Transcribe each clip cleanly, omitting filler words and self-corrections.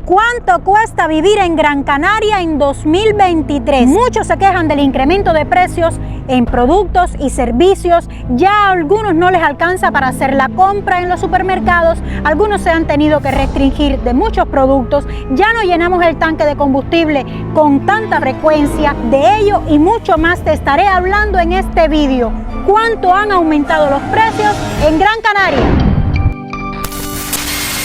¿Cuánto cuesta vivir en Gran Canaria en 2023? Muchos se quejan del incremento de precios en productos y servicios. Ya a algunos no les alcanza para hacer la compra en los supermercados. Algunos se han tenido que restringir de muchos productos. Ya no llenamos el tanque de combustible con tanta frecuencia. De ello y mucho más te estaré hablando en este vídeo. ¿Cuánto han aumentado los precios en Gran Canaria?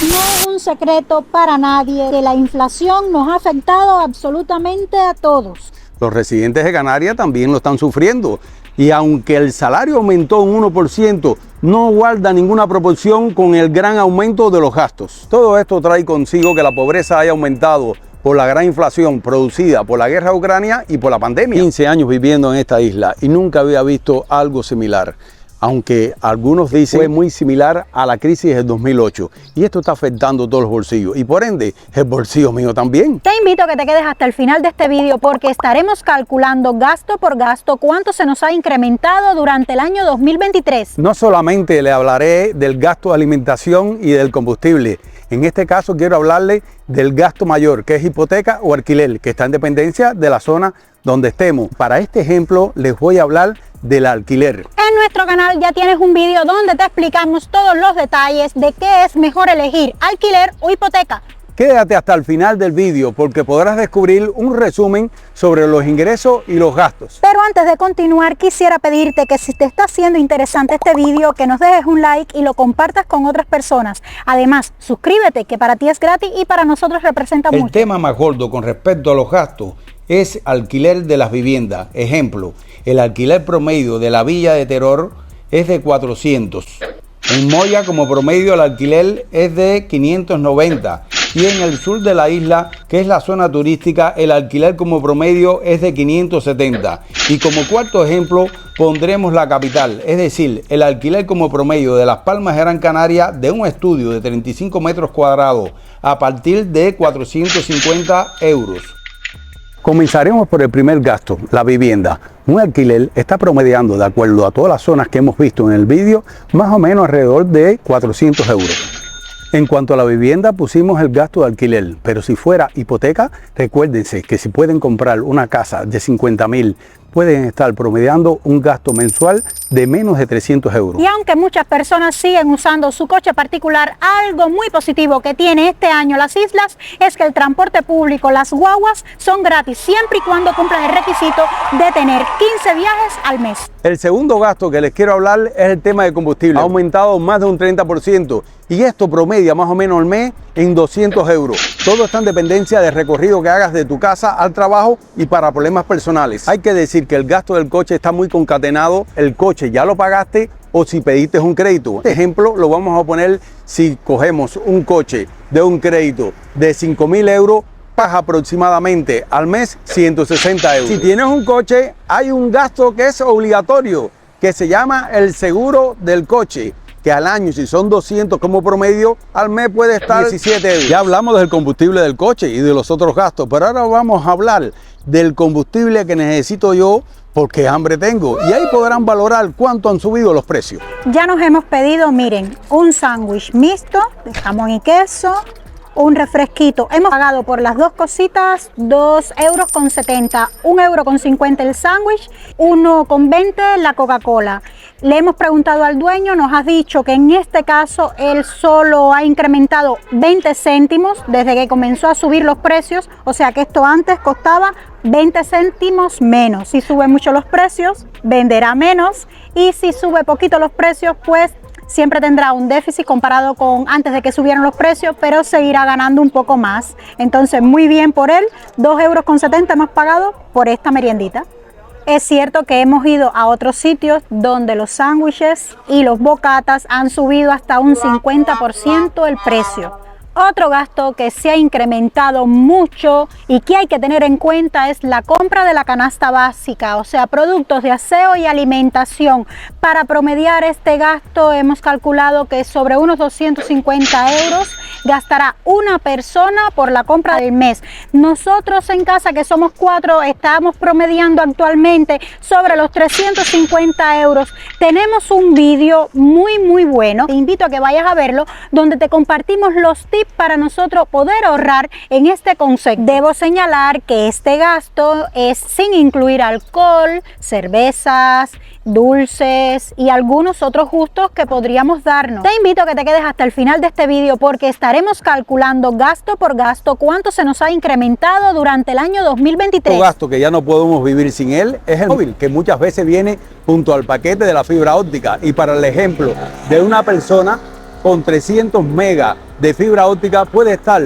No es un secreto para nadie que la inflación nos ha afectado absolutamente a todos. Los residentes de Canarias también lo están sufriendo. Y aunque el salario aumentó un 1%, no guarda ninguna proporción con el gran aumento de los gastos. Todo esto trae consigo que la pobreza haya aumentado por la gran inflación producida por la guerra de Ucrania y por la pandemia. 15 años viviendo en esta isla y nunca había visto algo similar. Aunque algunos dicen que fue muy similar a la crisis del 2008. Y esto está afectando todos los bolsillos y por ende el bolsillo mío también. Te invito a que te quedes hasta el final de este vídeo porque estaremos calculando gasto por gasto cuánto se nos ha incrementado durante el año 2023. No solamente le hablaré del gasto de alimentación y del combustible. En este caso quiero hablarle del gasto mayor, que es hipoteca o alquiler, que está en dependencia de la zona donde estemos. Para este ejemplo les voy a hablar del alquiler. En nuestro canal ya tienes un vídeo donde te explicamos todos los detalles de qué es mejor elegir, alquiler o hipoteca. Quédate hasta el final del vídeo porque podrás descubrir un resumen sobre los ingresos y los gastos. Pero antes de continuar quisiera pedirte que si te está haciendo interesante este vídeo que nos dejes un like y lo compartas con otras personas. Además, suscríbete que para ti es gratis y para nosotros representa mucho. El tema más gordo con respecto a los gastos es alquiler de las viviendas. Ejemplo, el alquiler promedio de la Villa de Terror es de 400. En Moya como promedio el alquiler es de 590. Y en el sur de la isla, que es la zona turística, el alquiler como promedio es de 570. Y como cuarto ejemplo pondremos la capital, es decir, el alquiler como promedio de Las Palmas de Gran Canaria de un estudio de 35 metros cuadrados a partir de 450 euros. Comenzaremos por el primer gasto, la vivienda. Un alquiler está promediando, de acuerdo a todas las zonas que hemos visto en el vídeo, más o menos alrededor de 400 euros. En cuanto a la vivienda pusimos el gasto de alquiler, pero si fuera hipoteca, recuérdense que si pueden comprar una casa de 50.000, pueden estar promediando un gasto mensual de menos de 300 euros. Y aunque muchas personas siguen usando su coche particular, algo muy positivo que tiene este año las islas es que el transporte público, las guaguas, son gratis siempre y cuando cumplan el requisito de tener 15 viajes al mes. El segundo gasto que les quiero hablar es el tema de combustible. Ha aumentado más de un 30% y esto promedia más o menos al mes en 200 euros. Todo está en dependencia del recorrido que hagas de tu casa al trabajo y para problemas personales. Hay que decir que el gasto del coche está muy concatenado. El coche ya lo pagaste o si pediste un crédito. Este ejemplo lo vamos a poner si cogemos un coche de un crédito de 5.000 euros, pagas aproximadamente al mes 160 euros. Si tienes un coche, hay un gasto que es obligatorio, que se llama el seguro del coche, que al año, si son 200 como promedio, al mes puede estar 17 euros. Ya hablamos del combustible del coche y de los otros gastos, pero ahora vamos a hablar del combustible que necesito yo porque hambre tengo. Y ahí podrán valorar cuánto han subido los precios. Ya nos hemos pedido, miren, un sándwich mixto de jamón y queso, un refresquito. Hemos pagado por las dos cositas 2,70 €, 1,50 € el sándwich, 1,20 la Coca-Cola. Le hemos preguntado al dueño, nos ha dicho que en este caso él solo ha incrementado 20 céntimos desde que comenzó a subir los precios, o sea que esto antes costaba 20 céntimos menos. Si sube mucho los precios, venderá menos, y si sube poquito los precios, pues siempre tendrá un déficit comparado con antes de que subieran los precios, pero seguirá ganando un poco más. Entonces, muy bien por él, 2,70 € hemos pagado por esta meriendita. Es cierto que hemos ido a otros sitios donde los sándwiches y los bocatas han subido hasta un 50% el precio. Otro gasto que se ha incrementado mucho y que hay que tener en cuenta es la compra de la canasta básica, o sea, productos de aseo y alimentación. Para promediar este gasto hemos calculado que sobre unos 250 euros gastará una persona por la compra del mes. Nosotros en casa, que somos 4, estamos promediando actualmente sobre los 350 euros. Tenemos un vídeo muy bueno, te invito a que vayas a verlo, donde te compartimos los tips para nosotros poder ahorrar en este concepto. Debo señalar que este gasto es sin incluir alcohol, cervezas, dulces y algunos otros gustos que podríamos darnos. Te invito a que te quedes hasta el final de este vídeo porque estaremos calculando gasto por gasto cuánto se nos ha incrementado durante el año 2023. Un gasto que ya no podemos vivir sin él es el móvil, que muchas veces viene junto al paquete de la fibra óptica. Y para el ejemplo de una persona con 300 megas de fibra óptica puede estar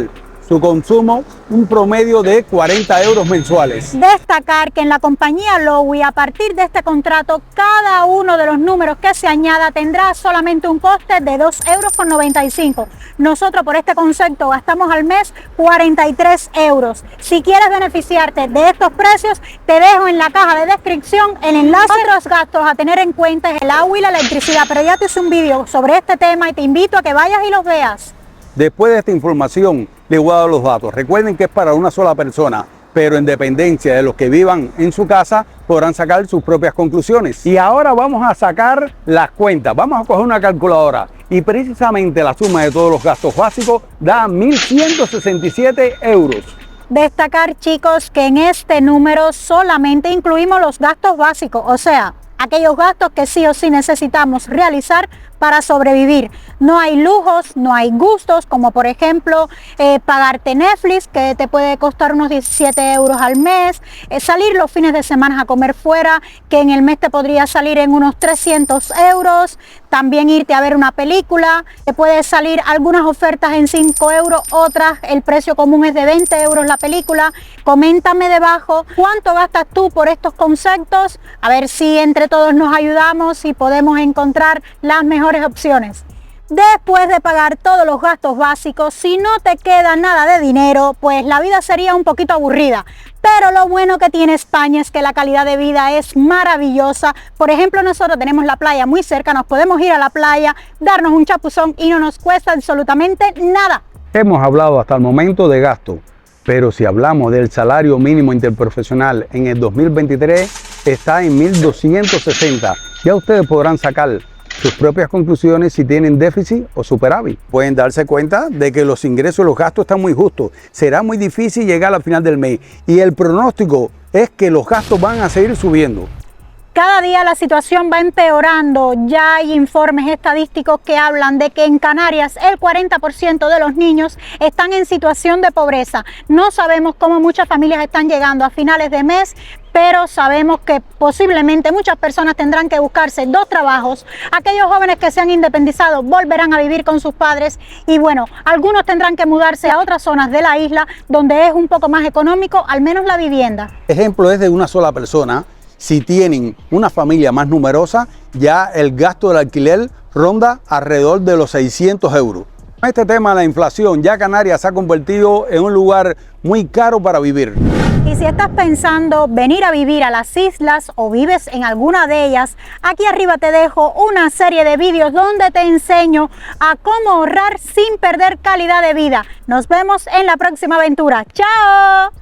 su consumo un promedio de 40 euros mensuales. Destacar que en la compañía Lowy, a partir de este contrato, cada uno de los números que se añada tendrá solamente un coste de 2,95 euros. Nosotros por este concepto gastamos al mes 43 euros. Si quieres beneficiarte de estos precios, te dejo en la caja de descripción el enlace. Otros gastos a tener en cuenta es el agua y la electricidad, pero ya te hice un vídeo sobre este tema y te invito a que vayas y los veas. Después de esta información, les voy a dar los datos. Recuerden que es para una sola persona, pero en dependencia de los que vivan en su casa, podrán sacar sus propias conclusiones. Y ahora vamos a sacar las cuentas. Vamos a coger una calculadora y precisamente la suma de todos los gastos básicos da 1.167 euros. Destacar, chicos, que en este número solamente incluimos los gastos básicos, o sea, aquellos gastos que sí o sí necesitamos realizar para sobrevivir. No hay lujos, no hay gustos, como por ejemplo pagarte Netflix, que te puede costar unos 17 euros al mes, salir los fines de semana a comer fuera, que en el mes te podría salir en unos 300 euros, también irte a ver una película, te puede salir algunas ofertas en 5 euros, otras el precio común es de 20 euros la película. Coméntame debajo cuánto gastas tú por estos conceptos, a ver si entre todos nos ayudamos y podemos encontrar las mejores opciones. Después de pagar todos los gastos básicos, si no te queda nada de dinero, pues la vida sería un poquito aburrida. Pero lo bueno que tiene España es que la calidad de vida es maravillosa. Por ejemplo, nosotros tenemos la playa muy cerca, nos podemos ir a la playa, darnos un chapuzón y no nos cuesta absolutamente nada. Hemos hablado hasta el momento de gasto, pero si hablamos del salario mínimo interprofesional en el 2023, está en 1.260. Ya ustedes podrán sacar sus propias conclusiones si tienen déficit o superávit. Pueden darse cuenta de que los ingresos y los gastos están muy justos. Será muy difícil llegar al final del mes y el pronóstico es que los gastos van a seguir subiendo. Cada día la situación va empeorando. Ya hay informes estadísticos que hablan de que en Canarias el 40% de los niños están en situación de pobreza. No sabemos cómo muchas familias están llegando a finales de mes, pero sabemos que posiblemente muchas personas tendrán que buscarse 2 trabajos. Aquellos jóvenes que se han independizado volverán a vivir con sus padres y bueno, algunos tendrán que mudarse a otras zonas de la isla donde es un poco más económico, al menos la vivienda. Ejemplo es de una sola persona. Si tienen una familia más numerosa, ya el gasto del alquiler ronda alrededor de los 600 euros. Este tema de la inflación, ya Canarias se ha convertido en un lugar muy caro para vivir. Y si estás pensando venir a vivir a las islas o vives en alguna de ellas, aquí arriba te dejo una serie de vídeos donde te enseño a cómo ahorrar sin perder calidad de vida. Nos vemos en la próxima aventura. ¡Chao!